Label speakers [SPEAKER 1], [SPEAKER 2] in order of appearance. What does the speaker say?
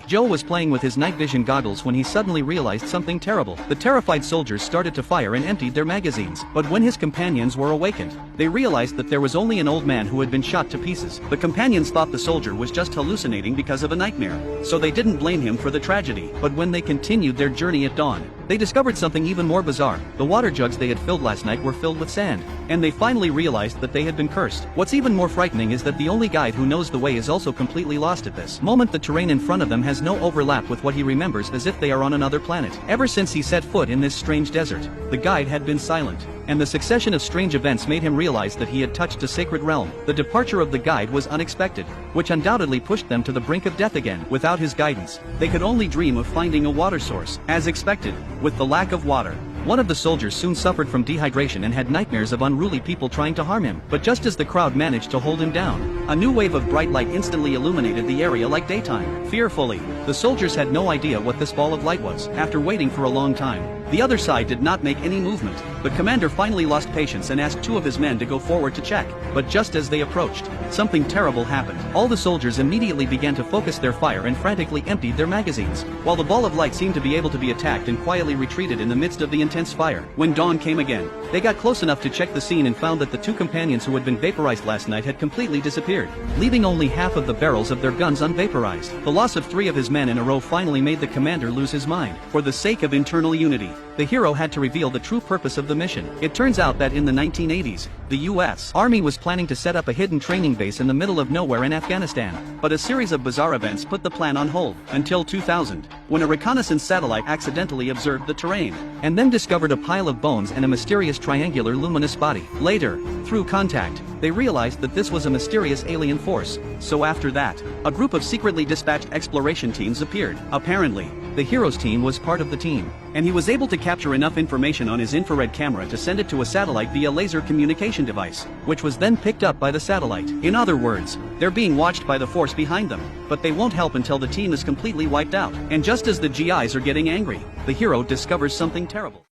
[SPEAKER 1] Joe was playing with his night vision goggles when he suddenly realized something terrible. The terrified soldiers started to fire and emptied their magazines. But when his companions were awakened, they realized that there was only an old man who had been shot to pieces. The companions thought the soldier was just hallucinating because of a nightmare, so they didn't blame him for the tragedy. But when they continued their journey at dawn, they discovered something even more bizarre. The water jugs they had filled last night were filled with sand, and they finally realized that they had been cursed. What's even more frightening is that the only guide who knows the way is also completely lost at this moment. The terrain in front of them has no overlap with what he remembers, as if they are on another planet. Ever since he set foot in this strange desert, the guide had been silent, and the succession of strange events made him realize that he had touched a sacred realm. The departure of the guide was unexpected, which undoubtedly pushed them to the brink of death again. Without his guidance, they could only dream of finding a water source. As expected, with the lack of water, one of the soldiers soon suffered from dehydration and had nightmares of unruly people trying to harm him. But just as the crowd managed to hold him down, a new wave of bright light instantly illuminated the area like daytime. Fearfully, the soldiers had no idea what this ball of light was. After waiting for a long time, the other side did not make any movement. The commander finally lost patience and asked two of his men to go forward to check. But just as they approached, something terrible happened. All the soldiers immediately began to focus their fire and frantically emptied their magazines, while the ball of light seemed to be able to be attacked and quietly retreated in the midst of the intense fire. When dawn came again, they got close enough to check the scene and found that the two companions who had been vaporized last night had completely disappeared, leaving only half of the barrels of their guns unvaporized. The loss of 3 of his men in a row finally made the commander lose his mind. For the sake of internal unity, the hero had to reveal the true purpose of the mission. It turns out that in the 1980s, the U.S. Army was planning to set up a hidden training base in the middle of nowhere in Afghanistan, but a series of bizarre events put the plan on hold, until 2000, when a reconnaissance satellite accidentally observed the terrain, and then discovered a pile of bones and a mysterious triangular luminous body. Later, through contact, they realized that this was a mysterious alien force. So after that, a group of secretly dispatched exploration teams appeared. Apparently, the hero's team was part of the team, and he was able to capture enough information on his infrared camera to send it to a satellite via laser communication device, which was then picked up by the satellite. In other words, they're being watched by the force behind them, but they won't help until the team is completely wiped out. And just as the GIs are getting angry, the hero discovers something terrible.